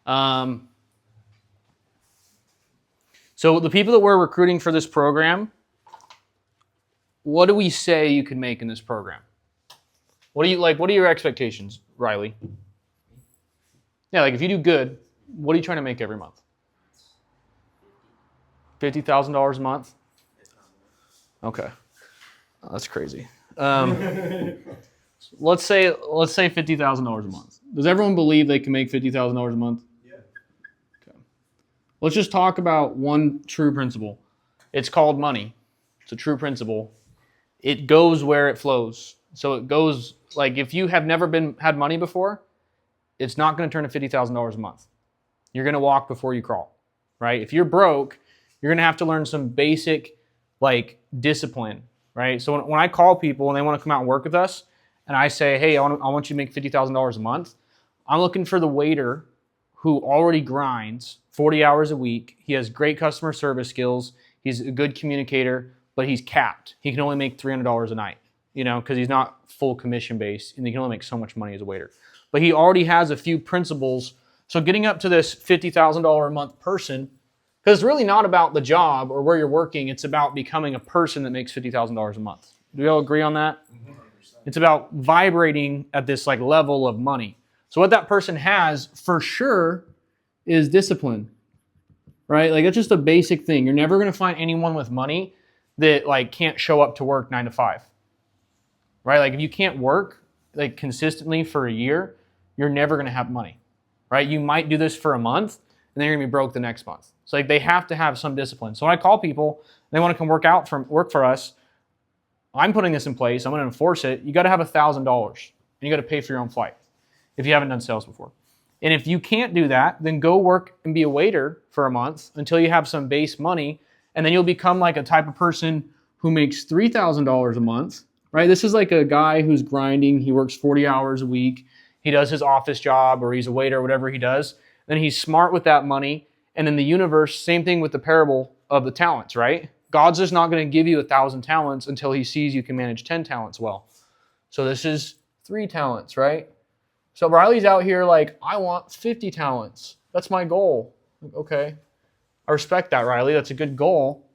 So the people that we're recruiting for this program, what do we say you can make in this program? What are your expectations, Riley? Yeah, like if you do good, what are you trying to make every month? $50,000 a month? Okay. Oh, that's crazy. Let's say $50,000 a month. Does everyone believe they can make $50,000 a month? Yeah. Okay. Let's just talk about one true principle. It's called money. It's a true principle. It goes where it flows. So it goes, like if you have never had money before, it's not going to turn to $50,000 a month. You're going to walk before you crawl, right? If you're broke, you're going to have to learn some basic like discipline, right? So when I call people and they want to come out and work with us, and I say, hey, I want you to make $50,000 a month, I'm looking for the waiter who already grinds 40 hours a week. He has great customer service skills. He's a good communicator, but he's capped. He can only make $300 a night, because he's not full commission based, and he can only make so much money as a waiter. But he already has a few principles. So getting up to this $50,000 a month person, because it's really not about the job or where you're working, it's about becoming a person that makes $50,000 a month. Do we all agree on that? Mm-hmm. It's about vibrating at this like level of money. So what that person has for sure is discipline, right? Like it's just a basic thing. You're never going to find anyone with money that like can't show up to work 9 to 5, right? Like if you can't work like consistently for a year, you're never going to have money, right? You might do this for a month and then you're going to be broke the next month. So like they have to have some discipline. So when I call people, they want to come work for us. I'm putting this in place. I'm going to enforce it. You got to have $1,000 and you got to pay for your own flight if you haven't done sales before. And if you can't do that, then go work and be a waiter for a month until you have some base money. And then you'll become like a type of person who makes $3,000 a month, right? This is like a guy who's grinding. He works 40 hours a week. He does his office job or he's a waiter or whatever he does. Then he's smart with that money. And in the universe, same thing with the parable of the talents, right? God's just not going to give you 1,000 talents until he sees you can manage 10 talents well. So this is 3 talents, right? So Riley's out here like, I want 50 talents. That's my goal. Okay. I respect that, Riley. That's a good goal.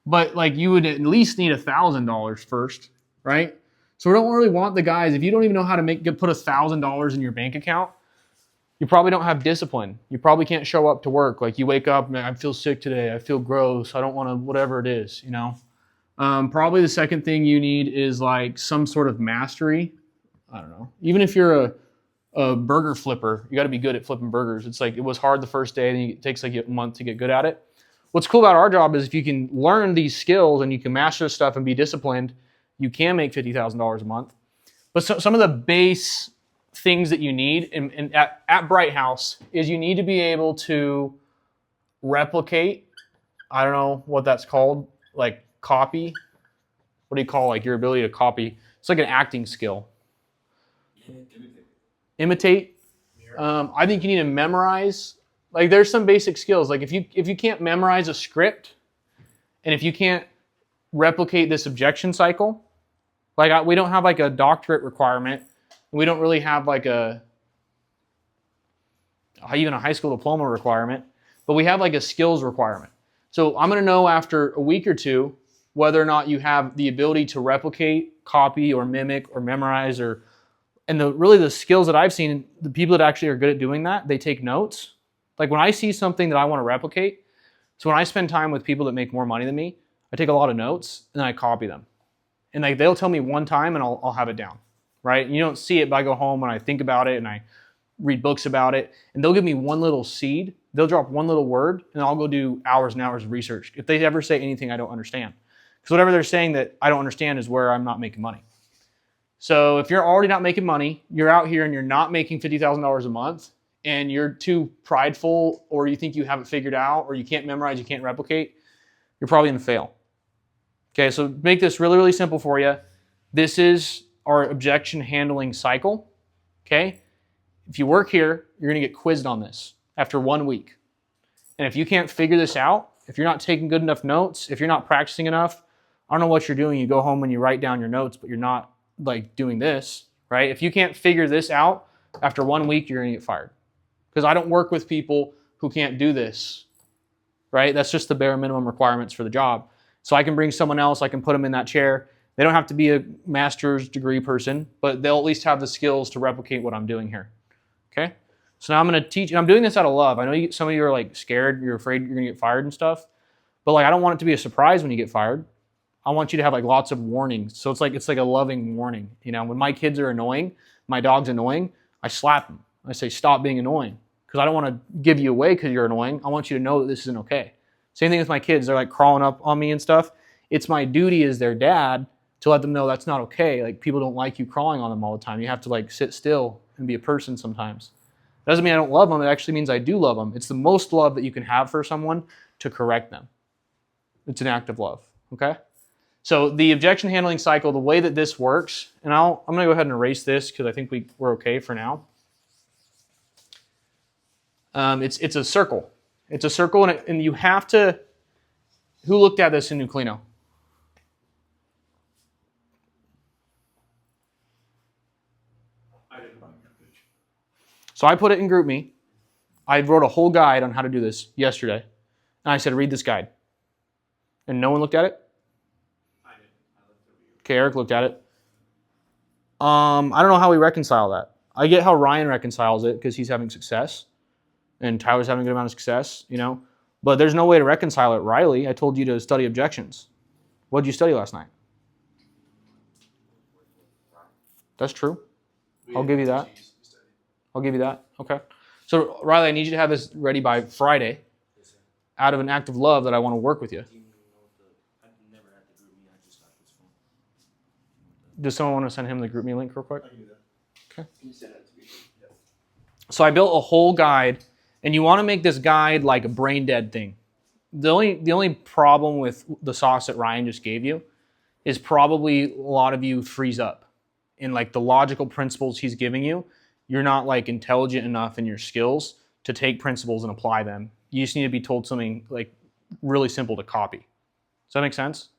But like you would at least need $1,000 first, right? So we don't really want the guys, if you don't even know how to put $1,000 in your bank account, you probably don't have discipline. You probably can't show up to work. Like you wake up, man, I feel sick today. I feel gross. I don't want to, whatever it is, Probably the second thing you need is like some sort of mastery. I don't know. Even if you're a burger flipper, you got to be good at flipping burgers. It's like, it was hard the first day and it takes like a month to get good at it. What's cool about our job is if you can learn these skills and you can master this stuff and be disciplined, you can make $50,000 a month. But some of the base things that you need at Bright House is you need to be able to replicate, I don't know what that's called, like copy. What do you call like your ability to copy? It's like an acting skill. Imitate. I think you need to memorize. Like there's some basic skills. Like if you can't memorize a script and if you can't replicate this objection cycle, like we don't have like a doctorate requirement. We don't really have like even a high school diploma requirement, but we have like a skills requirement. So I'm going to know after a week or two whether or not you have the ability to replicate, copy, or mimic, or memorize, and the skills that I've seen, the people that actually are good at doing that, they take notes. Like when I see something that I want to replicate, so when I spend time with people that make more money than me, I take a lot of notes and then I copy them. And like they'll tell me one time and I'll have it down. Right? And you don't see it, but I go home and I think about it and I read books about it. And they'll give me one little seed. They'll drop one little word and I'll go do hours and hours of research if they ever say anything I don't understand. Because whatever they're saying that I don't understand is where I'm not making money. So if you're already not making money, you're out here and you're not making $50,000 a month and you're too prideful or you think you have it figured out or you can't memorize, you can't replicate, you're probably going to fail. Okay, so make this really, really simple for you. This is our objection handling cycle, okay? If you work here, you're going to get quizzed on this after 1 week. And if you can't figure this out, if you're not taking good enough notes, if you're not practicing enough, I don't know what you're doing. You go home and you write down your notes, but you're not like doing this, right? If you can't figure this out, after 1 week, you're going to get fired because I don't work with people who can't do this, right? That's just the bare minimum requirements for the job. So I can bring someone else, I can put them in that chair. They don't have to be a master's degree person, but they'll at least have the skills to replicate what I'm doing here, okay? So now I'm going to teach, and I'm doing this out of love. I know some of you are like scared, you're afraid you're going to get fired and stuff, but like I don't want it to be a surprise when you get fired. I want you to have like lots of warnings. So it's like a loving warning. You know, when my kids are annoying, my dog's annoying, I slap them. I say, stop being annoying. Because I don't want to give you away because you're annoying. I want you to know that this isn't okay. Same thing with my kids. They're like crawling up on me and stuff. It's my duty as their dad to let them know that's not okay. Like people don't like you crawling on them all the time. You have to like sit still and be a person sometimes. Doesn't mean I don't love them. It actually means I do love them. It's the most love that you can have for someone to correct them. It's an act of love, okay? So the objection handling cycle, the way that this works, and I'm going to go ahead and erase this because I think we're okay for now. It's a circle. It's a circle, and you have to. Who looked at this in Nuclino? I didn't. So I put it in GroupMe. I wrote a whole guide on how to do this yesterday, and I said, read this guide. And no one looked at it? I didn't. I looked over you. Okay, Eric looked at it. I don't know how we reconcile that. I get how Ryan reconciles it because he's having success. And Tyler's having a good amount of success, you know. But there's no way to reconcile it. Riley, I told you to study objections. What did you study last night? That's true. I'll give you that. I'll give you that. Okay. So, Riley, I need you to have this ready by Friday out of an act of love that I want to work with you. Does someone want to send him the GroupMe link real quick? I can do that. Okay. Can you send that to me? Yeah. So I built a whole guide, and you want to make this guide like a brain dead thing. The only problem with the sauce that Ryan just gave you is probably a lot of you freeze up in like the logical principles he's giving you. You're not like intelligent enough in your skills to take principles and apply them. You just need to be told something like really simple to copy. Does that make sense?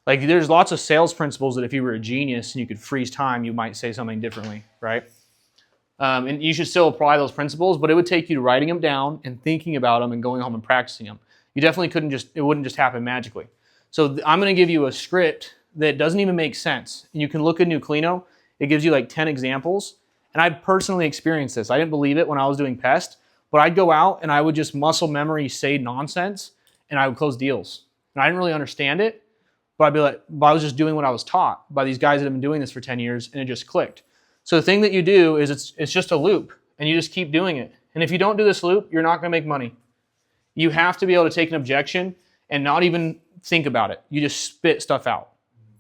Like there's lots of sales principles that if you were a genius and you could freeze time, you might say something differently, right? And you should still apply those principles, but it would take you writing them down and thinking about them and going home and practicing them. You definitely it wouldn't just happen magically. So I'm going to give you a script that doesn't even make sense. And you can look at Nuclino. It gives you like 10 examples. And I've personally experienced this. I didn't believe it when I was doing pest, but I'd go out and I would just muscle memory say nonsense and I would close deals. And I didn't really understand it, but I'd be like, I was just doing what I was taught by these guys that have been doing this for 10 years and it just clicked. So the thing that you do is it's just a loop and you just keep doing it. And if you don't do this loop, you're not going to make money. You have to be able to take an objection and not even think about it. You just spit stuff out.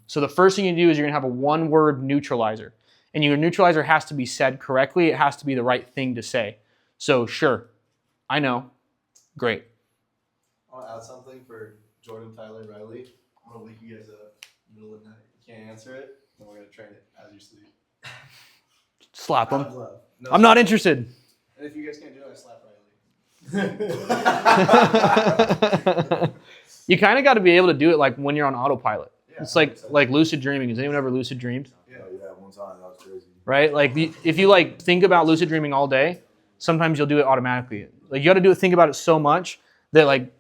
So the first thing you do is you're going to have a one-word neutralizer. And your neutralizer has to be said correctly. It has to be the right thing to say. So sure, I know, great. I want to add something for Jordan, Tyler, Riley. I'm going to wake you guys up middle of the night. You can't answer it, then we're going to train it as you sleep. Slap Out them. of love. No I'm not interested. And if you guys can't do it, I slap Riley. You kind of got to be able to do it like when you're on autopilot. Yeah, It's like 100%. lucid dreaming. Has anyone ever lucid dreamed? Yeah. Oh, yeah, one time that was crazy. Right? Like if you like think about lucid dreaming all day, sometimes you'll do it automatically. Like you got to think about it so much that like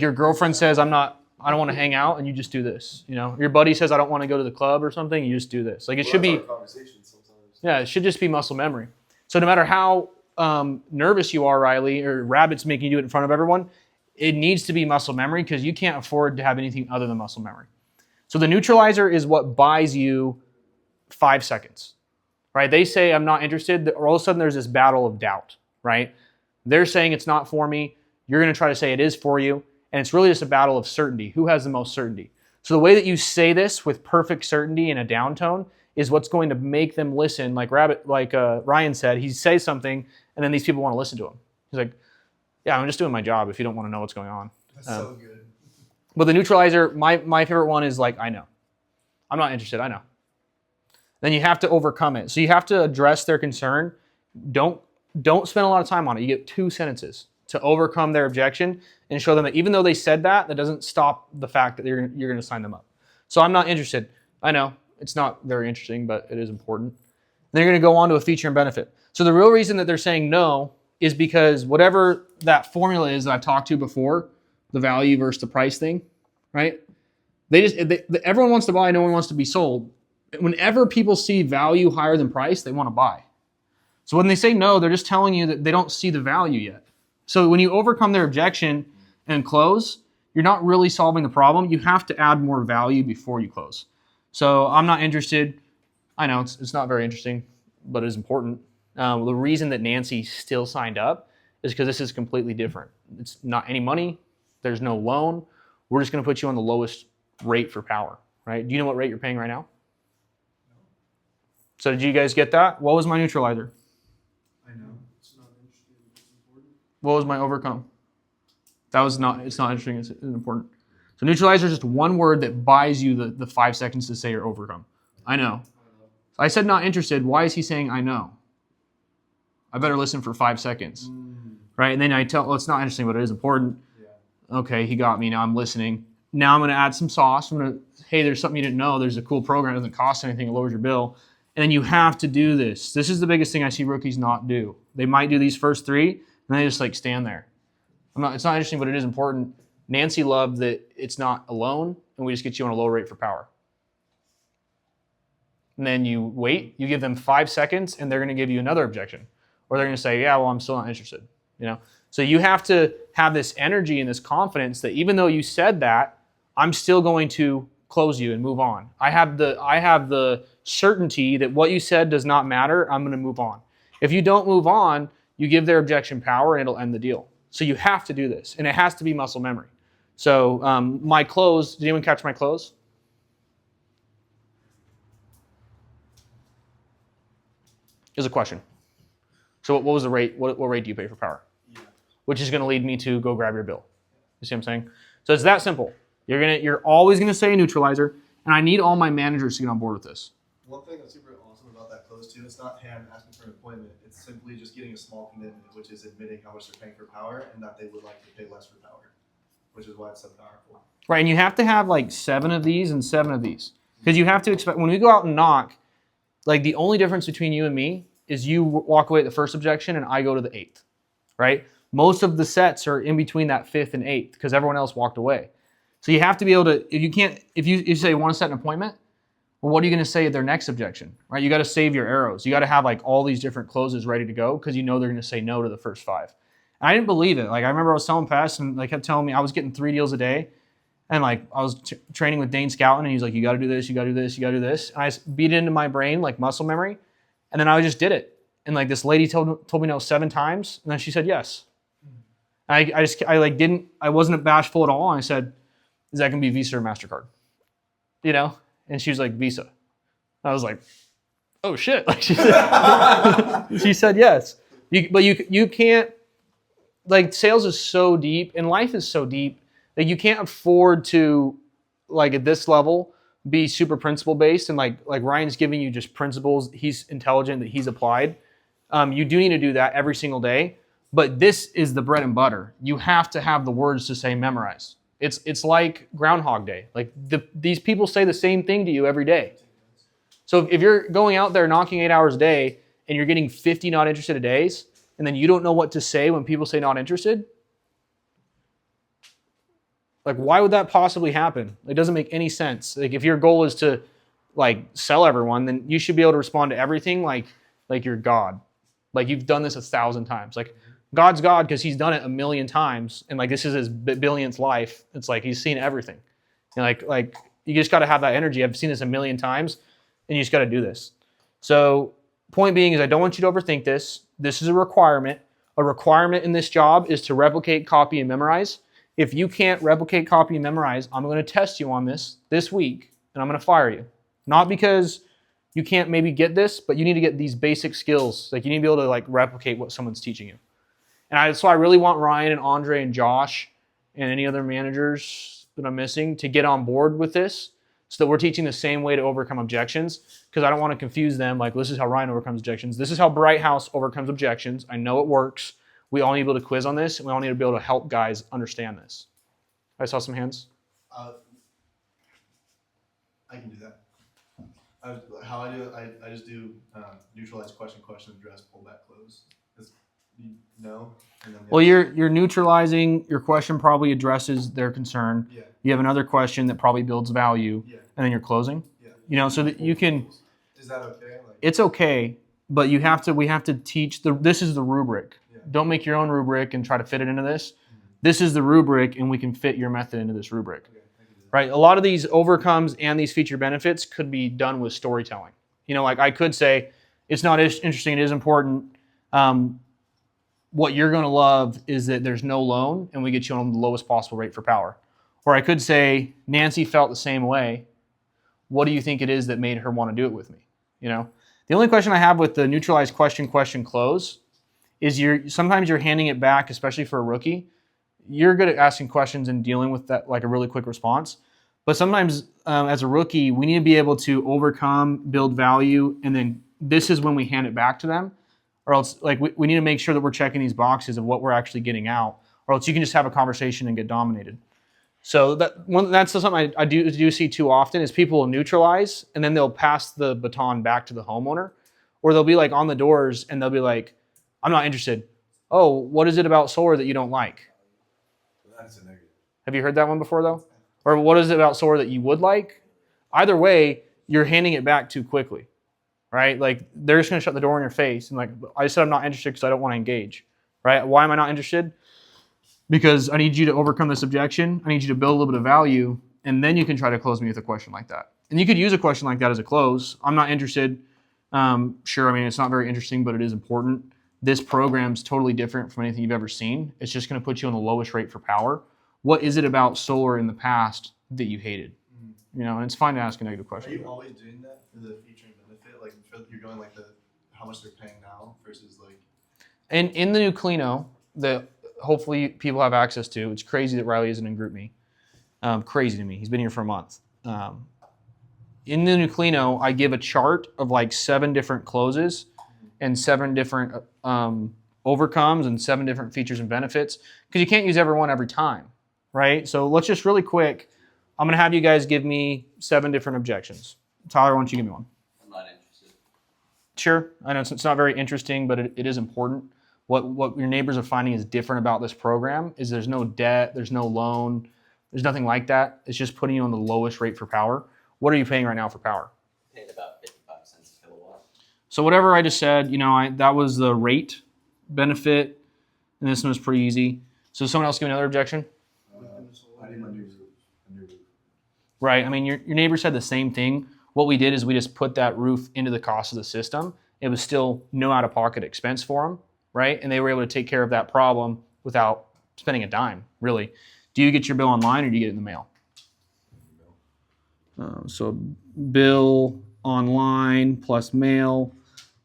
your girlfriend says I don't want to hang out, and you just do this. You know, your buddy says I don't want to go to the club or something, you just do this. Like it should be. Yeah, it should just be muscle memory. So no matter how nervous you are, Riley, or Rabbit's making you do it in front of everyone, it needs to be muscle memory because you can't afford to have anything other than muscle memory. So the neutralizer is what buys you 5 seconds, right? They say, I'm not interested. All of a sudden, there's this battle of doubt, right? They're saying it's not for me. You're going to try to say it is for you. And it's really just a battle of certainty. Who has the most certainty? So the way that you say this with perfect certainty and a down tone is what's going to make them listen. Like Ryan said, he says something, and then these people want to listen to him. He's like, yeah, I'm just doing my job if you don't want to know what's going on. That's so good. But the neutralizer, my favorite one is like, I know. I'm not interested, I know. Then you have to overcome it. So you have to address their concern. Don't spend a lot of time on it. You get 2 sentences to overcome their objection and show them that even though they said that doesn't stop the fact that you're going to sign them up. So I'm not interested. I know. It's not very interesting, but it is important. Then you're going to go on to a feature and benefit. So the real reason that they're saying no is because whatever that formula is that I've talked to before, the value versus the price thing, right? Everyone wants to buy, no one wants to be sold. Whenever people see value higher than price, they want to buy. So when they say no, they're just telling you that they don't see the value yet. So when you overcome their objection and close, you're not really solving the problem. You have to add more value before you close. So I'm not interested. I know it's not very interesting, but it is important. The reason that Nancy still signed up is because this is completely different. It's not any money. There's no loan. We're just going to put you on the lowest rate for power, right? Do you know what rate you're paying right now? So did you guys get that? What was my neutralizer? I know. It's not interesting. It's important. What was my overcome? It's not interesting, it's important. So neutralizer is just one word that buys you the 5 seconds to say your overcome. I know. I said not interested. Why is he saying I know? I better listen for 5 seconds. Right? And then I tell, well, it's not interesting, but it is important. Yeah. Okay, he got me. Now I'm listening. Now I'm going to add some sauce. I'm going to, hey, there's something you didn't know. There's a cool program. It doesn't cost anything. It lowers your bill. And then you have to do this. This is the biggest thing I see rookies not do. They might do these first 3, and they just like stand there. It's not interesting, but it is important. Nancy loved that it's not a loan, and we just get you on a low rate for power. And then you wait. You give them 5 seconds, and they're going to give you another objection. Or they're going to say, yeah, well, I'm still not interested. So you have to have this energy and this confidence that even though you said that, I'm still going to close you and move on. I have the certainty that what you said does not matter. I'm going to move on. If you don't move on, you give their objection power and it'll end the deal. So you have to do this, and it has to be muscle memory. So my close, did anyone catch my close? Here's a question. So what was the rate? What rate do you pay for power? Yeah. Which is going to lead me to go grab your bill. You see what I'm saying? So it's that simple. You're always going to say a neutralizer, and I need all my managers to get on board with this. One thing that's super awesome about that close too, it's not hey, I'm asking for an appointment. It's simply just getting a small commitment, which is admitting how much they're paying for power and that they would like to pay less for power, which is why it's so powerful. Right, and you have to have like 7 of these and 7 of these. Because you have to expect, when we go out and knock, like the only difference between you and me is you walk away at the first objection and I go to the 8th, right? Most of the sets are in between that 5th and 8th because everyone else walked away. So you have to be able to, if you say you want to set an appointment, well, what are you going to say at their next objection, right? You got to save your arrows. You got to have like all these different closes ready to go because you know they're going to say no to the first 5. And I didn't believe it. Like I remember I was selling pests and they kept telling me I was getting 3 deals a day. And like I was training with Dane Scouten and he's like, you got to do this, you got to do this, you got to do this. And I just beat it into my brain like muscle memory. And then I just did it. And like this lady told me no 7 times. And then she said yes. I wasn't bashful at all. And I said, is that going to be Visa or MasterCard? And she was like, Visa. I was like, oh shit. Like she said, she said yes. But you can't, like sales is so deep and life is so deep that you can't afford to, like at this level, be super principle based and like Ryan's giving you just principles. He's intelligent that he's applied. You do need to do that every single day. But this is the bread and butter. You have to have the words to say memorize. It's like Groundhog Day. Like these people say the same thing to you every day. So if you're going out there knocking 8 hours a day and you're getting 50 not interested a days, and then you don't know what to say when people say not interested, like why would that possibly happen? It doesn't make any sense. Like if your goal is to like sell everyone, then you should be able to respond to everything like you're God. Like you've done this 1,000 times. Like God's God because he's done it 1,000,000 times, and like this is his billionth life. It's like he's seen everything. And like you just got to have that energy. I've seen this 1,000,000 times, and you just got to do this. So point being is I don't want you to overthink this. This is a requirement. A requirement in this job is to replicate, copy, and memorize. If you can't replicate, copy, and memorize, I'm going to test you on this week, and I'm going to fire you. Not because you can't maybe get this, but you need to get these basic skills. Like you need to be able to like replicate what someone's teaching you. And so I really want Ryan and Andre and Josh and any other managers that I'm missing to get on board with this so that we're teaching the same way to overcome objections, because I don't want to confuse them. Like, this is how Ryan overcomes objections. This is how Bright House overcomes objections. I know it works. We all need to be able to quiz on this, and we all need to be able to help guys understand this. I saw some hands. I can do that. How I do it, I just do neutralize, question, address, pull back, close. It's No. And then Well, you're neutralizing. Your question probably addresses their concern. Yeah. You have another question that probably builds value, Yeah. and then you're closing. Yeah. You know, so that you can. Is that okay? Like, It's okay, but you have to. We have to teach this is the rubric. Yeah. Don't make your own rubric and try to fit it into this. Mhm. This is the rubric, and we can fit your method into this rubric. Okay, I can do that. Right? A lot of these overcomes and these feature benefits could be done with storytelling. You know, like I could say, it's not as interesting. It is important. What you're going to love is that there's no loan, and we get you on the lowest possible rate for power. Or I could say, Nancy felt the same way. What do you think it is that made her want to do it with me? You know, the only question I have with the neutralized question close is sometimes you're handing it back, especially for a rookie. You're good at asking questions and dealing with that, like a really quick response. But sometimes as a rookie, we need to be able to overcome, build value, and then this is when we hand it back to them. Or else, like we need to make sure that we're checking these boxes of what we're actually getting out. Or else you can just have a conversation and get dominated. So that's something I do see too often is people will neutralize and then they'll pass the baton back to the homeowner, or they'll be like on the doors and they'll be like, "I'm not interested." Oh, what is it about solar that you don't like? That's a negative. Have you heard that one before though? Or what is it about solar that you would like? Either way, you're handing it back too quickly, right? Like they're just going to shut the door in your face and like, I said I'm not interested because I don't want to engage, right? Why am I not interested? Because I need you to overcome this objection. I need you to build a little bit of value, and then you can try to close me with a question like that. And you could use a question like that as a close. I'm not interested. Sure, I mean, it's not very interesting, but it is important. This program's totally different from anything you've ever seen. It's just going to put you on the lowest rate for power. What is it about solar in the past that you hated? You know, and it's fine to ask a negative question. Are you always doing that for the feature and benefit? Like you're going like how much they're paying now versus like. And in the new Clino that hopefully people have access to, it's crazy that Riley isn't in GroupMe. Crazy to me. He's been here for a month. In the new Clino, I give a chart of like 7 different closes and 7 different overcomes and 7 different features and benefits because you can't use every one every time, right? So let's just really quick. I'm going to have you guys give me 7 different objections. Tyler, why don't you give me one? I'm not interested. Sure. I know it's not very interesting, but it is important. What your neighbors are finding is different about this program is there's no debt, there's no loan, there's nothing like that. It's just putting you on the lowest rate for power. What are you paying right now for power? Paid about 55 cents a kilowatt. So whatever I just said, you know, that was the rate benefit, and this one was pretty easy. So someone else give me another objection? I need my new roof. Right. I mean, your neighbor said the same thing. What we did is we just put that roof into the cost of the system. It was still no out-of-pocket expense for them, right? And they were able to take care of that problem without spending a dime, really. Do you get your bill online or do you get it in the mail? So bill online plus mail,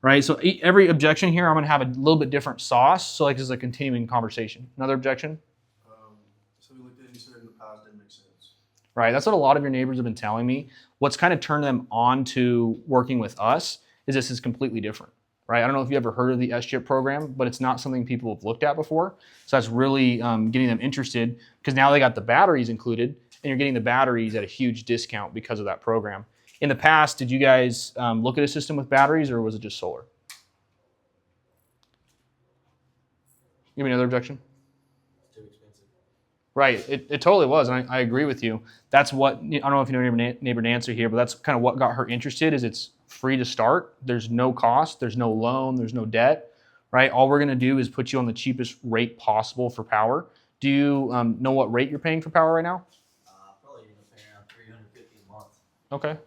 right? So every objection here, I'm going to have a little bit different sauce. So like this is a continuing conversation. Another objection? So we looked at it, you said in the past didn't make sense. Right. That's what a lot of your neighbors have been telling me. What's kind of turned them on to working with us is this is completely different, right? I don't know if you ever heard of the SCHIP program, but it's not something people have looked at before. So that's really getting them interested because now they got the batteries included and you're getting the batteries at a huge discount because of that program. In the past, did you guys look at a system with batteries or was it just solar? Give me another objection. Too expensive. Right, it totally was, and I agree with you. That's what, I don't know if you know neighbor Nancy here, but that's kind of what got her interested is it's free to start. There's no cost, there's no loan, there's no debt, right? All we're gonna do is put you on the cheapest rate possible for power. Do you know what rate you're paying for power right now? Probably going to pay around $350 a month. Okay. It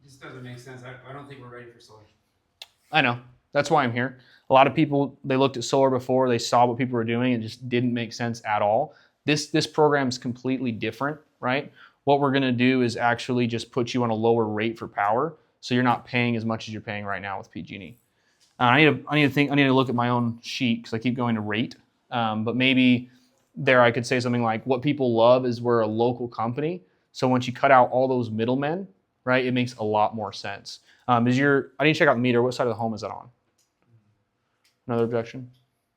just doesn't make sense. I don't think we're ready for solar. I know, that's why I'm here. A lot of people, they looked at solar before, they saw what people were doing, it just didn't make sense at all. This program is completely different, right? What we're gonna do is actually just put you on a lower rate for power, so you're not paying as much as you're paying right now with PG&E. I need to look at my own sheet because I keep going to rate, but maybe there I could say something like, what people love is we're a local company, so once you cut out all those middlemen, right, it makes a lot more sense. I need to check out the meter. What side of the home is that on? Another objection?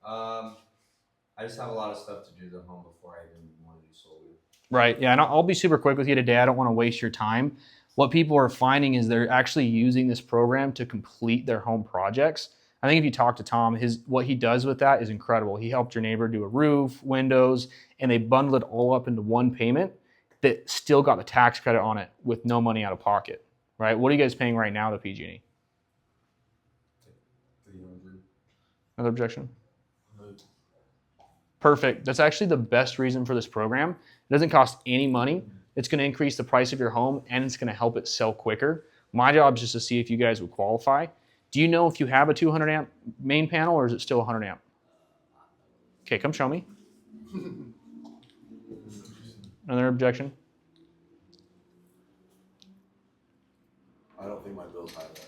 I just have a lot of stuff to do to the home before I even want to do solar. Right, yeah, and I'll be super quick with you today. I don't want to waste your time. What people are finding is they're actually using this program to complete their home projects. I think if you talk to Tom, what he does with that is incredible. He helped your neighbor do a roof, windows, and they bundled it all up into one payment that still got the tax credit on it with no money out of pocket, right? What are you guys paying right now to PG&E? 300. Another objection? Perfect. That's actually the best reason for this program. It doesn't cost any money. It's going to increase the price of your home, and it's going to help it sell quicker. My job is just to see if you guys would qualify. Do you know if you have a 200 amp main panel, or is it still 100 amp? Okay, come show me. Another objection? I don't think my bill's high enough.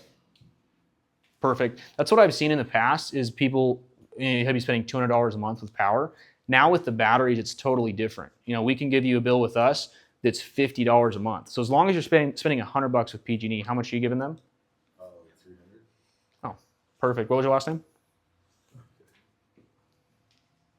Perfect. That's what I've seen in the past is people, you have you spending $200 a month with power. Now with the batteries, it's totally different. We can give you a bill with us that's $50 a month. So as long as you're spending $100 with PG&E, how much are you giving them? 300. Oh, perfect. What was your last name?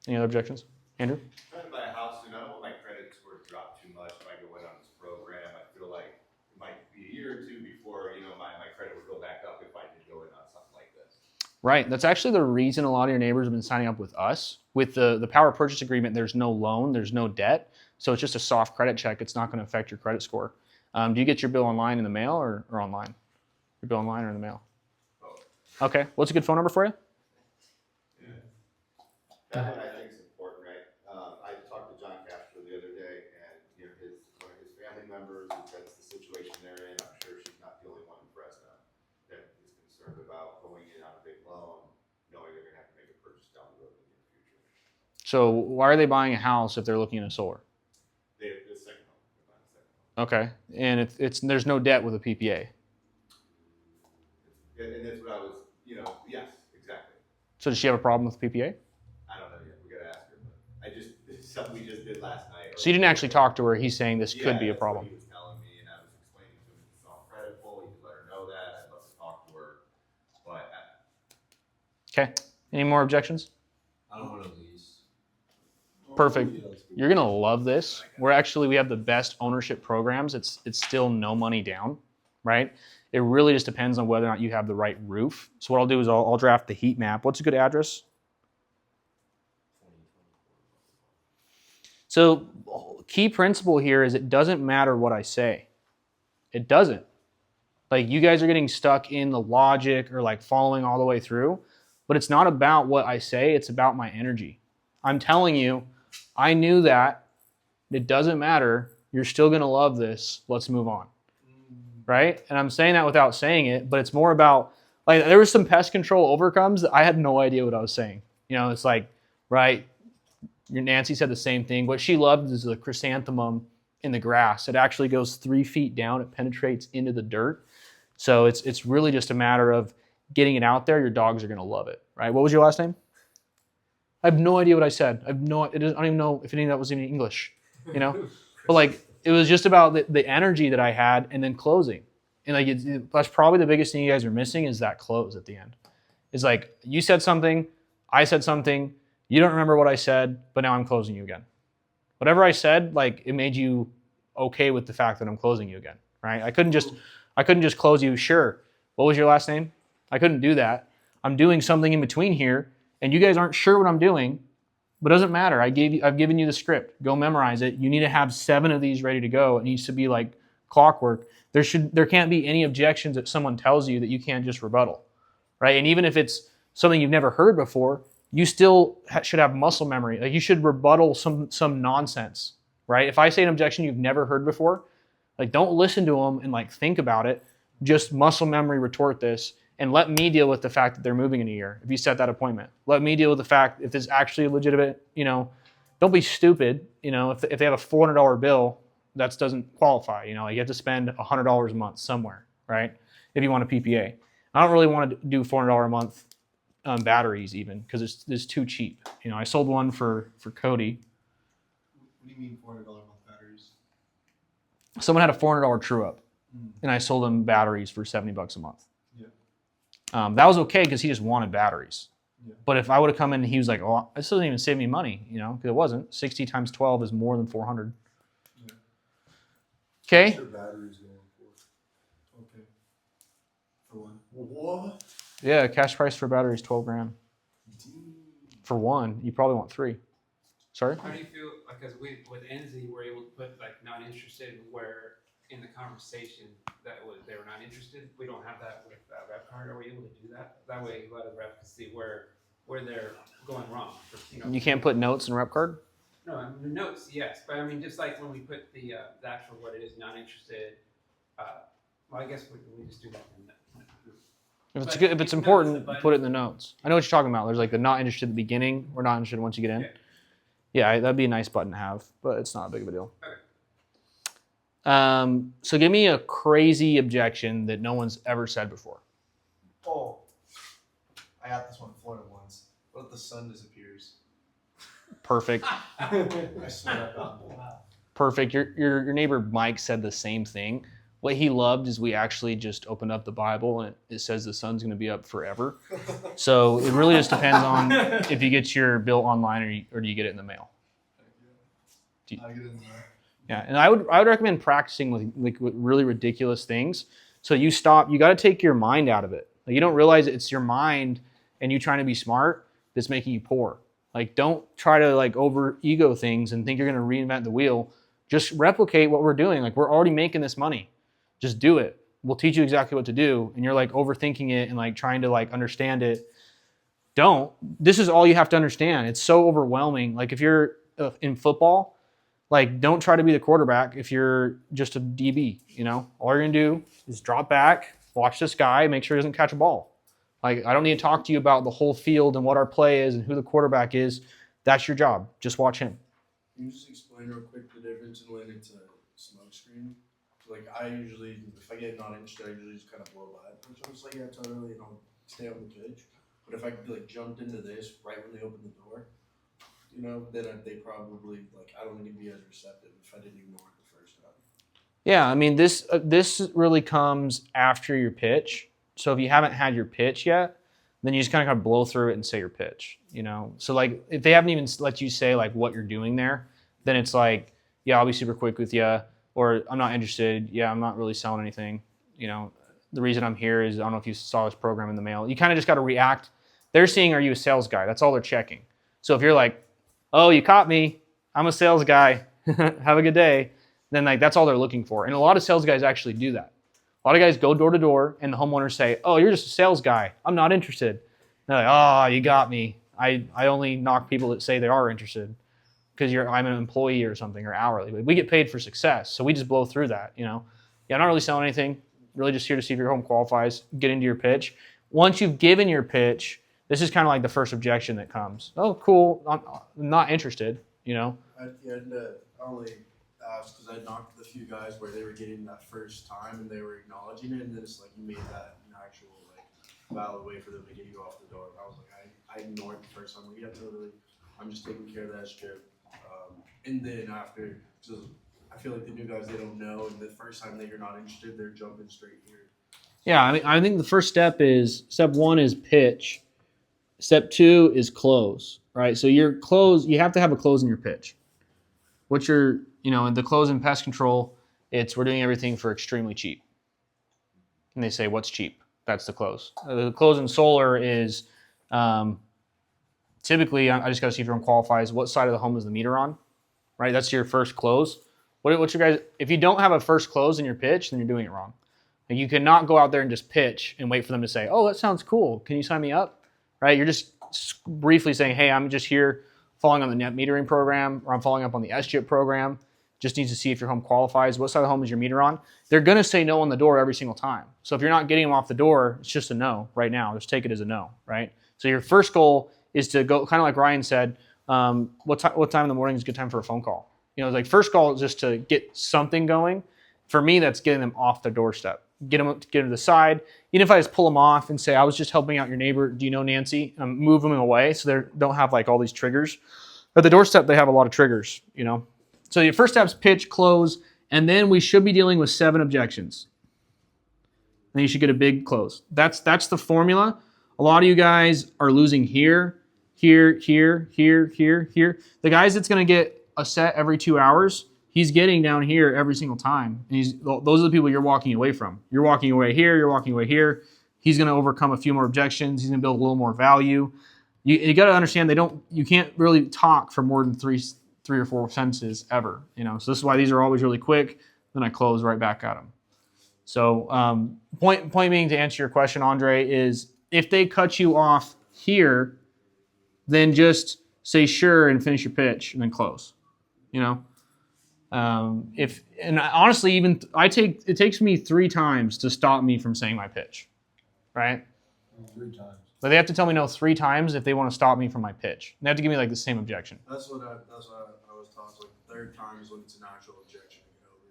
Any other objections? Andrew? Trying to buy a house soon. I don't want my credit score to drop too much if I go in on this program. I feel like it might be a year or two before, my credit would go back up if I did go in on something like this. Right. That's actually the reason a lot of your neighbors have been signing up with us. With the power purchase agreement, there's no loan, there's no debt. So it's just a soft credit check. It's not going to affect your credit score. Do you get your bill online in the mail or online? Your bill online or in the mail? Both. Okay. What's a good phone number for you? That one I think is important, right? I talked to John Castro the other day, and one of his family members, that's the situation they're in. I'm sure she's not the only one in Fresno that is concerned about going in on a big loan, knowing they're going to have to make a purchase down the road in the near future. So why are they buying a house if they're looking at solar? The second home. They're buying the second home. Okay. And it's there's no debt with a PPA. And that's what I was, yes, exactly. So does she have a problem with PPA? I don't know yet. We got to ask her, but it's something we just did last night. So you didn't actually talk to her. He's saying this could be a That's what problem. he was telling me, and I was explaining to him it's all creditable. You could let her know that. I'd love to talk to her, but Okay. Any more objections? I don't want to lease. Perfect. You're gonna love this. We have the best ownership programs. It's still no money down, right? It really just depends on whether or not you have the right roof. So what I'll do is I'll draft the heat map. What's a good address? So key principle here is it doesn't matter what I say. It doesn't. Like you guys are getting stuck in the logic or like following all the way through, but it's not about what I say. It's about my energy. I'm telling you, I knew that. It doesn't matter. You're still going to love this. Let's move on. Right? And I'm saying that without saying it, but it's more about, like, there was some pest control overcomes that I had no idea what I was saying. It's like, right, your Nancy said the same thing. What she loved is the chrysanthemum in the grass. It actually goes 3 feet down. It penetrates into the dirt. So it's really just a matter of getting it out there. Your dogs are going to love it, right? What was your last name? I have no idea what I said. I don't even know if any of that was even English, But like, it was just about the energy that I had and then closing. And like, that's probably the biggest thing you guys are missing is that close at the end. It's like, you said something, I said something, you don't remember what I said, but now I'm closing you again. Whatever I said, like, it made you okay with the fact that I'm closing you again, right? I couldn't just close you. Sure. What was your last name? I couldn't do that. I'm doing something in between here, and you guys aren't sure what I'm doing, but it doesn't matter. I've given you the script. Go memorize it. You need to have 7 of these ready to go. It needs to be like clockwork. There can't be any objections that someone tells you that you can't just rebuttal, right? And even if it's something you've never heard before, you still should have muscle memory. Like, you should rebuttal some nonsense, right? If I say an objection you've never heard before, like, don't listen to them and like think about it. Just muscle memory retort this, and let me deal with the fact that they're moving in a year. If you set that appointment, let me deal with the fact if it's actually a legitimate. Don't be stupid. If they have a $400 bill, that doesn't qualify. You have to spend $100 a month somewhere, right? If you want a PPA, I don't really want to do $400 a month batteries even because it's too cheap. I sold one for Cody. What do you mean $400 a month batteries? Someone had a $400 true up, and I sold him batteries for $70 a month. Yeah. That was okay because he just wanted batteries. Yeah. But if I would have come in and he was like, "Oh, this doesn't even save me money," because it wasn't. 60 times 12 is more than 400. Yeah. Okay. What's your batteries going for? Okay. For one. What? Yeah, cash price for a battery is 12 grand. For one, you probably want 3. Sorry? How do you feel, because we, with NZ, we're able to put like not interested where in the conversation that was, they were not interested? We don't have that with rep card. Are we able to do that? That way a lot of rep can see where they're going wrong. You know? You can't put notes in rep card? No, I mean, the notes, yes, but I mean, just like when we put the actual what it is, not interested, well, I guess we just do that in the. If it's important, put it in the notes. I know what you're talking about. There's like the not interested at the beginning or not interested once you get in. Yeah, that'd be a nice button to have, but it's not a big of a deal. Okay. So give me a crazy objection that no one's ever said before. Oh, I got this one in Florida once. What if the sun disappears? Perfect. I swear I got one. Perfect. Your neighbor Mike said the same thing. What he loved is we actually just opened up the Bible and it says the sun's going to be up forever. So it really just depends on if you get your bill online or do you get it in the mail. I get it in there. Yeah, and I would recommend practicing with really ridiculous things. So you got to take your mind out of it. Like, you don't realize it's your mind and you trying to be smart that's making you poor. Like, don't try to like over ego things and think you're going to reinvent the wheel. Just replicate what we're doing. Like, we're already making this money. Just do it. We'll teach you exactly what to do. And you're like overthinking it and like trying to like understand it. Don't. This is all you have to understand. It's so overwhelming. Like, if you're in football, like, don't try to be the quarterback if you're just a DB, you know? All you're going to do is drop back, watch this guy, make sure he doesn't catch a ball. Like, I don't need to talk to you about the whole field and what our play is and who the quarterback is. That's your job. Just watch him. Can you just explain real quick the difference in when it's a smoke screen? So like, I usually, if I get not interested, I usually just kind of blow by it. So I'm just like, yeah, totally, and I'll stay on the pitch. But if I like jumped into this right when they opened the door, you know, then they probably, like, I don't need to be as receptive if I didn't ignore it the first time. Yeah, I mean, this really comes after your pitch. So if you haven't had your pitch yet, then you just kind of blow through it and say your pitch, you know? So like, if they haven't even let you say like what you're doing there, then it's like, yeah, I'll be super quick with you, or I'm not interested. Yeah, I'm not really selling anything. You know, the reason I'm here is I don't know if you saw this program in the mail. You kind of just got to react. They're seeing, are you a sales guy? That's all they're checking. So if you're like, oh, you caught me, I'm a sales guy, have a good day, then like that's all they're looking for. And a lot of sales guys actually do that. A lot of guys go door to door and the homeowners say, oh, you're just a sales guy, I'm not interested. And they're like, oh, you got me. I only knock people that say they are interested because I'm an employee or something, or hourly. But we get paid for success, so we just blow through that, you know. Yeah, I'm not really selling anything, really just here to see if your home qualifies, get into your pitch. Once you've given your pitch, this is kind of like the first objection that comes. Oh, cool, I'm not interested, you know. I only asked because I knocked the few guys where they were getting that first time and they were acknowledging it, and then it's like you made that an actual like valid way for them to get you off the door. I was like, I ignored it the first time. Like, yeah, totally. I'm just taking care of that strip. And then after, because I feel like the new guys, they don't know, and the first time that you're not interested, they're jumping straight here. Yeah, I mean, I think the first step 1 is pitch. Step 2 is close, right? So your close, you have to have a close in your pitch. What's your, you know, in the close in pest control, we're doing everything for extremely cheap. And they say, what's cheap? That's the close. The close in solar is typically, I just got to see if your home qualifies. What side of the home is the meter on, right? That's your first close. What's your guys? If you don't have a first close in your pitch, then you're doing it wrong. And you cannot go out there and just pitch and wait for them to say, oh, that sounds cool. Can you sign me up? Right? You're just briefly saying, hey, I'm just here following on the net metering program, or I'm following up on the SGIP program. Just needs to see if your home qualifies. What side of the home is your meter on? They're going to say no on the door every single time. So if you're not getting them off the door, it's just a no right now. Just take it as a no, right? So your first goal is to go, kind of like Ryan said, what time in the morning is a good time for a phone call? You know, like first call is just to get something going. For me, that's getting them off the doorstep. Get them to the side. Even if I just pull them off and say, I was just helping out your neighbor. Do you know Nancy? Move them away so they don't have like all these triggers. At the doorstep, they have a lot of triggers, you know. So your first step's pitch, close, and then we should be dealing with 7 objections. And you should get a big close. That's the formula. A lot of you guys are losing here, here, here, here, here, here. The guys that's going to get a set every 2 hours, he's getting down here every single time. And those are the people you're walking away from. You're walking away here, you're walking away here. He's going to overcome a few more objections. He's going to build a little more value. You got to understand you can't really talk for more than three or four sentences ever. So this is why these are always really quick. Then I close right back at them. So point being, to answer your question, Andre, is if they cut you off here, then just say sure and finish your pitch and then close. Honestly, even it takes me 3 times to stop me from saying my pitch, right? 3 times. But they have to tell me no 3 times if they want to stop me from my pitch. They have to give me like the same objection. That's what I was taught. It's like the 3rd time is when it's an actual objection to get over.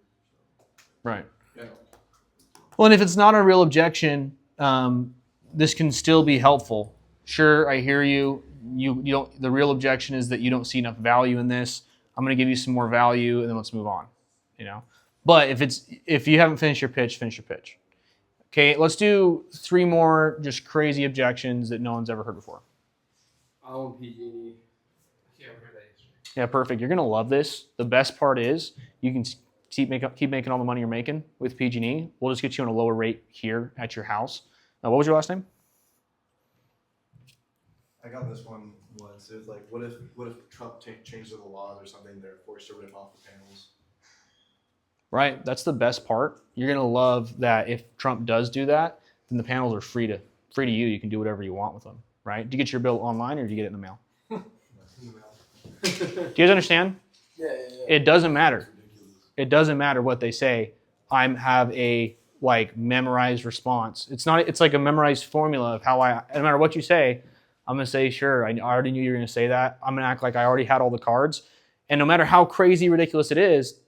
So. Right. Yeah. Well, and if it's not a real objection, this can still be helpful. Sure, I hear you. You don't. The real objection is that you don't see enough value in this. I'm going to give you some more value, and then let's move on. But if you haven't finished your pitch, finish your pitch. Okay, let's do 3 more just crazy objections that no one's ever heard before. I own PG&E. Yeah, we heard that yesterday. Yeah, perfect. You're gonna love this. The best part is you can keep making all the money you're making with PG&E. We'll just get you on a lower rate here at your house. What was your last name? I got this one once. It was like, what if Trump changes the laws or something? They're forced to rip off the panels. Right. That's the best part. You're gonna love that if Trump does do that, then the panels are free to you. You can do whatever you want with them. Right? Do you get your bill online or do you get it in the mail? Do you guys understand? Yeah. It doesn't matter. It's ridiculous. It doesn't matter what they say. I have a memorized response. It's like a memorized formula of how no matter what you say, I'm gonna say sure. I already knew you were gonna say that. I'm gonna act like I already had all the cards. And no matter how crazy ridiculous it is,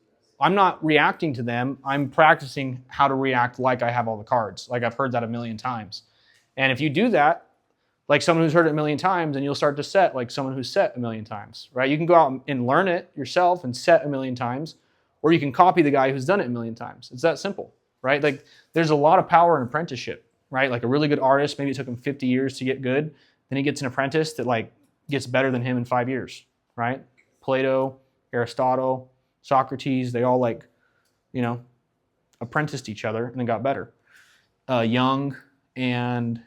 I'm not reacting to them. I'm practicing how to react like I have all the cards. Like I've heard that a million times. And if you do that, like someone who's heard it a million times, and you'll start to set like someone who's set a million times, right? You can go out and learn it yourself and set a million times, or you can copy the guy who's done it a million times. It's that simple, right? Like there's a lot of power in apprenticeship, right? Like a really good artist, maybe it took him 50 years to get good. Then he gets an apprentice that gets better than him in 5 years, right? Plato, Aristotle, Socrates, they all apprenticed each other and then got better. Carl Jung and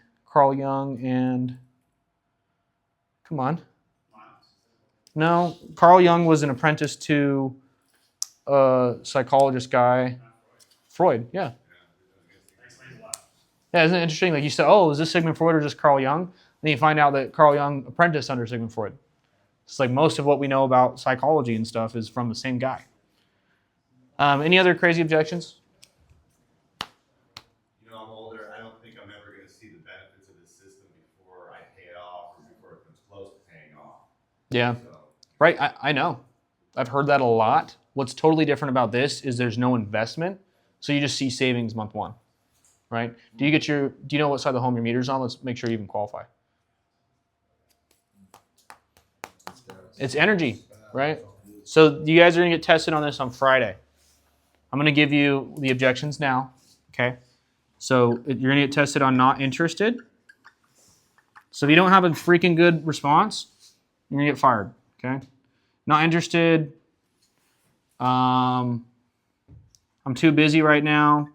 come on. No, Carl Jung was an apprentice to a psychologist guy, Freud. Yeah. Yeah, isn't it interesting? Like you said, oh, is this Sigmund Freud or just Carl Jung? Then you find out that Carl Jung apprenticed under Sigmund Freud. It's like most of what we know about psychology and stuff is from the same guy. Any other crazy objections? I'm older. I don't think I'm ever going to see the benefits of this system before I pay it off or before it comes close to paying off. Yeah, So, right. I know. I've heard that a lot. What's totally different about this is there's no investment, so you just see savings month 1, right? Do you know what side of the home your meter's on? Let's make sure you even qualify. It's energy, right? So you guys are gonna get tested on this on Friday. I'm gonna give you the objections now, okay? So you're gonna get tested on not interested. So if you don't have a freaking good response, you're gonna get fired, okay? Not interested. I'm too busy right now.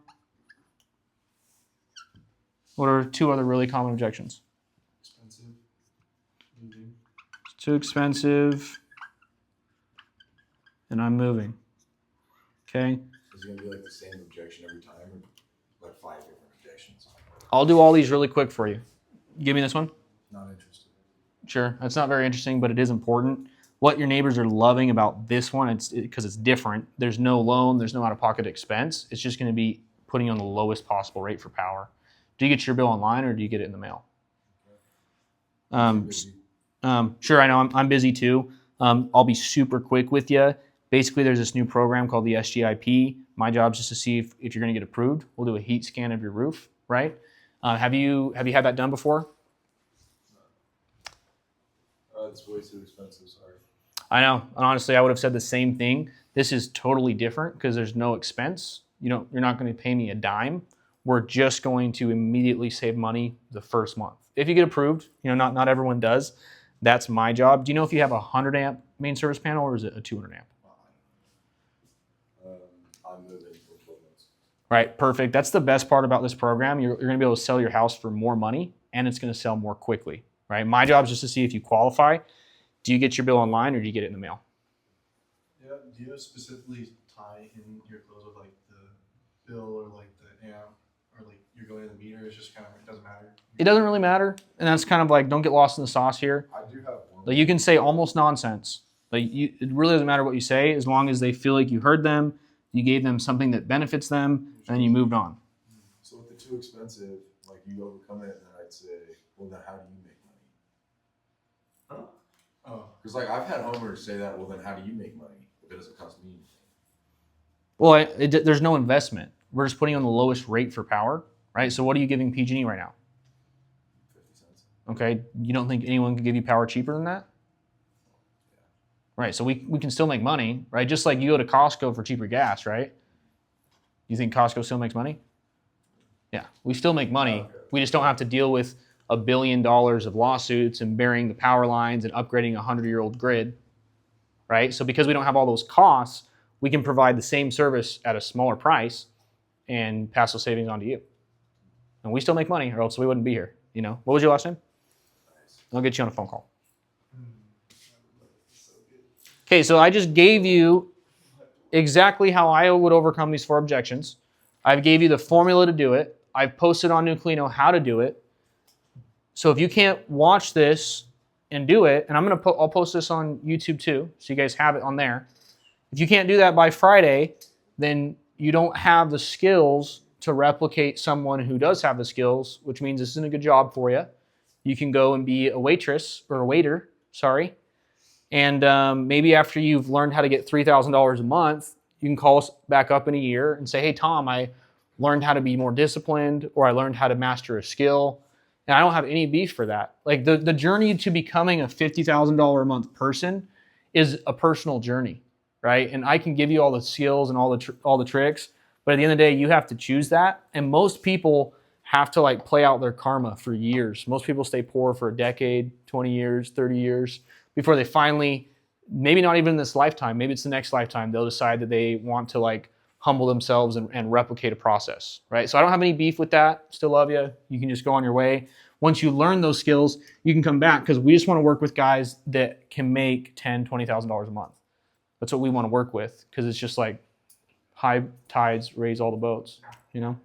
What are 2 other really common objections? Expensive. It's too expensive. And I'm moving. Okay? Is it gonna be like the same objection every time, or like 5 different objections? I'll do all these really quick for you. Give me this one. Not interested. Sure. That's not very interesting, but it is important. What your neighbors are loving about this one, it's because it's different. There's no loan. There's no out-of-pocket expense. It's just going to be putting you on the lowest possible rate for power. Do you get your bill online or do you get it in the mail? Sure, I know. I'm busy too. I'll be super quick with you. Basically, there's this new program called the SGIP. My job is just to see if you're going to get approved. We'll do a heat scan of your roof, right? Have you had that done before? It's way too expensive, sorry. I know. And honestly, I would have said the same thing. This is totally different because there's no expense. You're not going to pay me a dime. We're just going to immediately save money the first month. If you get approved, not everyone does. That's my job. Do you know if you have a 100 amp main service panel or is it a 200 amp? I'm moving for 12 months. Right, perfect. That's the best part about this program. You're going to be able to sell your house for more money, and it's going to sell more quickly. Right. My job is just to see if you qualify. Do you get your bill online or do you get it in the mail? Yeah, do you specifically tie in your clothes with like the bill or like the amp or like you're going to the meter? It's just kind of, it doesn't matter. It doesn't really matter, and that's kind of like, don't get lost in the sauce here. I do have one. Like, you can say almost nonsense. It really doesn't matter what you say as long as they feel like you heard them, you gave them something that benefits them, and then you moved on. So with the too expensive, like you overcome it, and then I'd say, well, then how do you make money? Oh, Because like I've had homeowners say that, well, then how do you make money if it doesn't cost me anything? Well, there's no investment. We're just putting on the lowest rate for power, right? So what are you giving PG&E right now? 50 cents. Okay, you don't think anyone could give you power cheaper than that? Right, so we can still make money, right? Just like you go to Costco for cheaper gas, right? You think Costco still makes money? Yeah, we still make money. Okay. We just don't have to deal with $1 billion of lawsuits and burying the power lines and upgrading a 100-year-old grid, right? So because we don't have all those costs, we can provide the same service at a smaller price and pass those savings on to you. And we still make money, or else we wouldn't be here. You know, what was your last name? I'll get you on a phone call. Okay, so I just gave you exactly how I would overcome these 4 objections. I gave you the formula to do it. I've posted on Nucleino how to do it. So if you can't watch this and do it, and I'll post this on YouTube too, so you guys have it on there. If you can't do that by Friday, then you don't have the skills to replicate someone who does have the skills, which means this isn't a good job for you. You can go and be a waitress or a waiter, sorry. And maybe after you've learned how to get $3,000 a month, you can call us back up in a year and say, hey, Tom, I learned how to be more disciplined, or I learned how to master a skill. And I don't have any beef for that. Like the journey to becoming a $50,000 a month person is a personal journey, right? And I can give you all the skills and all the tricks, but at the end of the day, you have to choose that. And most people have to like play out their karma for years. Most people stay poor for a decade, 20 years, 30 years before they finally, maybe not even in this lifetime, maybe it's the next lifetime, they'll decide that they want to like humble themselves and replicate a process, right? So I don't have any beef with that. Still love you. You can just go on your way. Once you learn those skills, you can come back, because we just want to work with guys that can make $10,000, $20,000 a month. That's what we want to work with, because it's just like high tides raise all the boats, you know?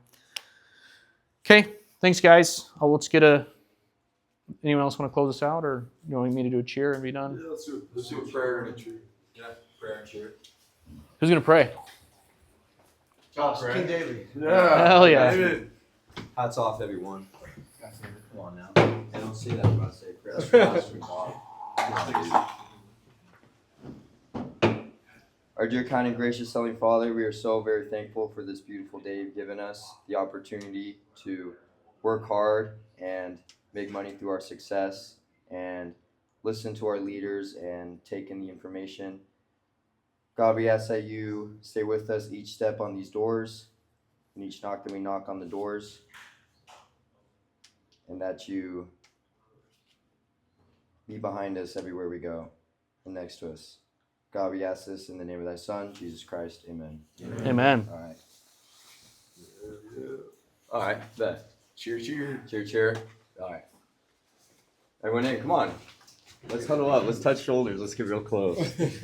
Okay, thanks guys. Let's get anyone else want to close us out, or you want me to do a cheer and be done? Yeah, let's do a prayer and a cheer. Yeah, prayer and cheer. Who's going to pray? King David. Yeah. Hell yeah. David. Hats off, everyone. Come on now. They don't say that about say Chris. Our dear, kind, and gracious Heavenly Father, we are so very thankful for this beautiful day you've given us, the opportunity to work hard and make money through our success and listen to our leaders and take in the information. God, we ask that you stay with us each step on these doors and each knock that we knock on the doors, and that you be behind us everywhere we go and next to us. God, we ask this in the name of thy Son, Jesus Christ. Amen. Amen. All right. All right, bet. Cheer, cheer. Cheer, cheer. All right. Everyone in, come on. Let's huddle up. Let's touch shoulders. Let's get real close.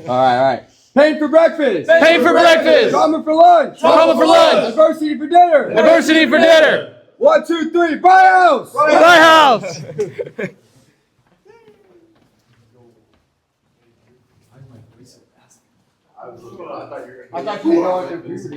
All right. Pain for breakfast. Pain for breakfast. Trauma for lunch. Trauma for lunch. Adversity for dinner. Adversity for dinner. 1, 2, 3. Buy a house. Buy house. I thought you were going through puberty.